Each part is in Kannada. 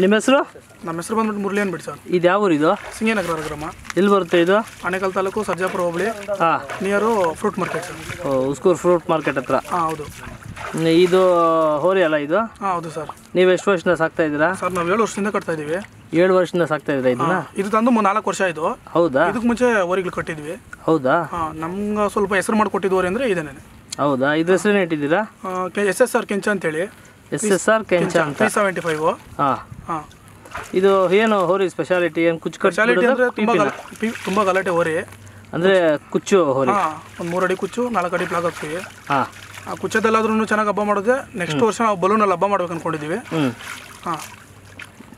ನಿಮ್ಮ ಹೆಸರು? ನಮ್ಮ ಹೆಸರು ಬಂದ್ಬಿಟ್ಟು ಮುರಳಿ ಅಂದ್ಬಿಟ್ಟು ಸರ್. ಇದು ಯಾವ ಊರು? ಇದು ಸಿಂಗನಗರ ಗ್ರಾಮ. ಎಲ್ಲಿ ಬರುತ್ತೆ ಇದು? ಆನೇಕಲ್ ತಾಲೂಕು, ಸರ್ಜಾಪುರ ಹೋಬಳಿ, near fruit market sir. Uskur fruit market ಹತ್ರ. ಹೌದು. ಇದು ಹೋರಿ ಅಲ್ಲ ಇದು? ಹೌದು ಸರ್. ನೀವು ಎಷ್ಟು ವರ್ಷದಿಂದ ಸಾಕ್ತಾ ಇದ್ದೀರಾ? ಸರ್ ನಾವು 7 ವರ್ಷದಿಂದ ಕಟ್ತಾ ಇದೀವಿ. 7 ವರ್ಷದಿಂದ ಸಾಕ್ತಾ ಇದ್ದೀರಾ ಇದನ್ನ? ಇದು ತಂದು 4 ವರ್ಷ ಆಯಿತು. ಹೌದಾ? ಇದಕ್ಕೆ ಮುಂಚೆ ಹೋರಿಗಳು ಕಟ್ಟಿದ್ವಿ. ಹೌದಾ? ನಮ್ಗೆ ಸ್ವಲ್ಪ ಹೆಸರು ಮಾಡಿಕೊಟ್ಟಿದ್ದು ಹೋರಿ ಅಂದರೆ ಇದೇನೆ. ಹೌದಾ? ಇದ್ರ ಹೆಸರೇನು ಇಟ್ಟಿದ್ದೀರಾ? SSR ಕೆಂಚ ಅಂತೇಳಿ. SSR ಕೆಂಚ ಅಂತ. 375. ಹಾಂ. ಇದು ಏನು ಹೋರಿ ಸ್ಪೆಷಾಲಿಟಿ? ಏನು ಕುಚ್ಚು ಸ್ಪೆಷಾಲಿಟಿ ಅಂದರೆ ತುಂಬ ಗಲಾಟೆ ಹೋರಿ. ಅಂದರೆ ಕುಚ್ಚು ಹೋರಿ. ಒಂದು 3 ಅಡಿ ಕುಚ್ಚು, 4 ಅಡಿ ಪ್ಲಾಗ್ ಹಾಕ್ತೀವಿ. ಹಾಂ. ಆ ಕುಚ್ಚದಲ್ಲಾದ್ರೂ ಚೆನ್ನಾಗಿ ಹಬ್ಬ ಮಾಡೋದೆ. ನೆಕ್ಸ್ಟ್ ವರ್ಷ ನಾವು ಬಲೂನಲ್ಲಿ ಹಬ್ಬ ಮಾಡ್ಬೇಕು ಅಂದ್ಕೊಂಡಿದ್ದೀವಿ. ಹಾಂ.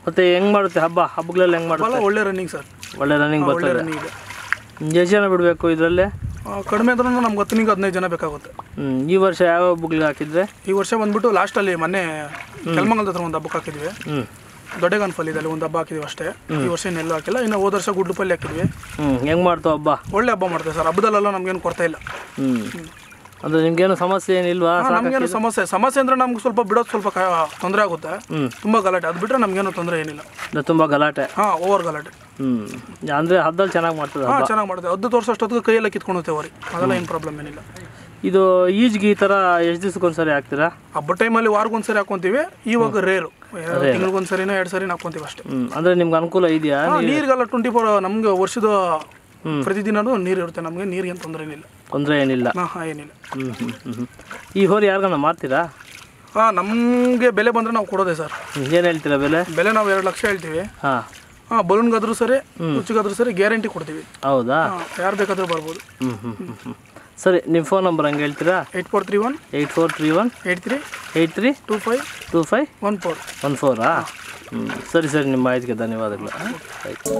ಮತ್ತೆ ಹೆಂಗೆ ಮಾಡುತ್ತೆ ಹಬ್ಬಗಳಲ್ಲಿ ಹೆಂಗೆ ಮಾಡುತ್ತೆ? ಒಳ್ಳೆ ರನ್ನಿಂಗ್ ಸರ್. ಒಳ್ಳೆ ರನ್ನಿಂಗ್ ಬರ್ತದೆ. ರನ್ನಿಂಗ್ ಇದೆ. ಎಷ್ಟು ಜನ ಬಿಡಬೇಕು ಇದರಲ್ಲಿ? ಕಡಿಮೆ ಅಂದ್ರೂ ನಮ್ಗೆ 10-15 ಜನ ಬೇಕಾಗುತ್ತೆ. ಈ ವರ್ಷ ಯಾವ ಹಬ್ಬಗಳಿಗೆ ಹಾಕಿದ್ರೆ? ಈ ವರ್ಷ ಬಂದ್ಬಿಟ್ಟು ಲಾಸ್ಟಲ್ಲಿ ಮೊನ್ನೆ ಕೆಲ್ಮಂಗಲದ ಹತ್ರ ಒಂದು ಹಬ್ಬಕ್ಕೆ ಹಾಕಿದ್ವಿ. ದೊಡ್ಡಗನ್ಫಲ್ಲಿ ಇದೆ, ಒಂದು ಹಬ್ಬ ಹಾಕಿದ್ವಿ ಅಷ್ಟೇ. ಈ ವರ್ಷ ಇನ್ನೆಲ್ಲೂ ಹಾಕಿಲ್ಲ. ಇನ್ನು ಹೋದ ವರ್ಷ ಗುಡ್ಲುಪಲ್ಲಿ ಹಾಕಿದ್ವಿ. ಹೆಂಗೆ ಮಾಡ್ತಾವೆ ಹಬ್ಬ? ಒಳ್ಳೆ ಹಬ್ಬ ಮಾಡ್ತೇವೆ ಸರ್. ಹಬ್ಬದಲ್ಲೆಲ್ಲ ನಮ್ಗೇನು ಕೊರತೆ ಇಲ್ಲ. ಅಂದರೆ ನಿಮ್ಗೇನು ಸಮಸ್ಯೆ ಏನಿಲ್ವಾ? ನಮಗೇನು ಸಮಸ್ಯೆ ಅಂದರೆ ನಮ್ಗೆ ಸ್ವಲ್ಪ ಬಿಡೋದು ಸ್ವಲ್ಪ ತೊಂದರೆ ಆಗುತ್ತೆ. ತುಂಬ ಗಲಾಟೆ. ಅದು ಬಿಟ್ಟರೆ ನಮಗೇನು ತೊಂದರೆ ಏನಿಲ್ಲ. ತುಂಬ ಗಲಾಟೆ? ಓವರ್ ಗಲಾಟೆ. ಅಂದರೆ ಹಬ್ಬದಲ್ಲಿ ಚೆನ್ನಾಗಿ ಮಾಡ್ತದೆ? ಚೆನ್ನಾಗಿ ಮಾಡ್ತೇವೆ. 10 ವರ್ಷ ಅಷ್ಟೊತ್ತಿಗೆ ಕೈಯೆಲ್ಲ ಕಿತ್ಕೊಂಡು ಹೋರಿ. ಅದೆಲ್ಲ ಏನು ಪ್ರಾಬ್ಲಮ್ ಏನಿಲ್ಲ. ಇದು ಈಜ್ಗೆ ಈ ಥರ ಎಷ್ಟು ದಿವ್ಸಕ್ಕೊಂದ್ಸರಿ ಹಾಕ್ತೀರಾ? ಹಬ್ಬ ಟೈಮಲ್ಲಿ ವಾರಕ್ಕೊಂದ್ಸರಿ ಹಾಕೊಂತೀವಿ. ಇವಾಗ ರೇರು ತಿಂಗಳಿಗೊಂದ್ಸರಿನೋ 2 ಸರಿ ಹಾಕೊಂತೀವಿ ಅಷ್ಟೇ. ಅಂದರೆ ನಿಮ್ಗೆ ಅನುಕೂಲ ಇದೆಯಾ? ನೀರಿಗೆಲ್ಲ 24 ನಮ್ಗೆ ವರ್ಷದ ಪ್ರತಿದಿನನೂ ನೀರು ಇರುತ್ತೆ. ನಮಗೆ ನೀರಿಗೇನು ತೊಂದರೆ ಏನಿಲ್ಲ. ಏನಿಲ್ಲ? ಏನಿಲ್ಲ. ಈ ಹೋರಿ ಯಾರಿಗಾನ ಮಾರ್ತೀರಾ? ನಮಗೆ ಬೆಲೆ ಬಂದರೆ ನಾವು ಕೊಡೋದೆ ಸರ್. ಏನು ಹೇಳ್ತೀರಾ ಬೆಲೆ? ನಾವು 2 ಲಕ್ಷ ಹೇಳ್ತೀವಿ. ಬಲೂನ್ಗಾದ್ರೂ ಸರಿ, ಹುಚ್ಚಿಗಾದ್ರೂ ಸರಿ ಗ್ಯಾರಂಟಿ ಕೊಡ್ತೀವಿ. ಹೌದಾ? ಯಾರು ಬೇಕಾದರೂ ಬರ್ಬೋದು. ಸರಿ, ನಿಮ್ಮ ಫೋನ್ ನಂಬರ್ ಹಂಗೆ ಹೇಳ್ತೀರಾ? 8431 83 25 14. ಸರಿ, ನಿಮ್ಮ ಮಾಹಿತಿಗೆ ಧನ್ಯವಾದಗಳು. ಆಯ್ತು.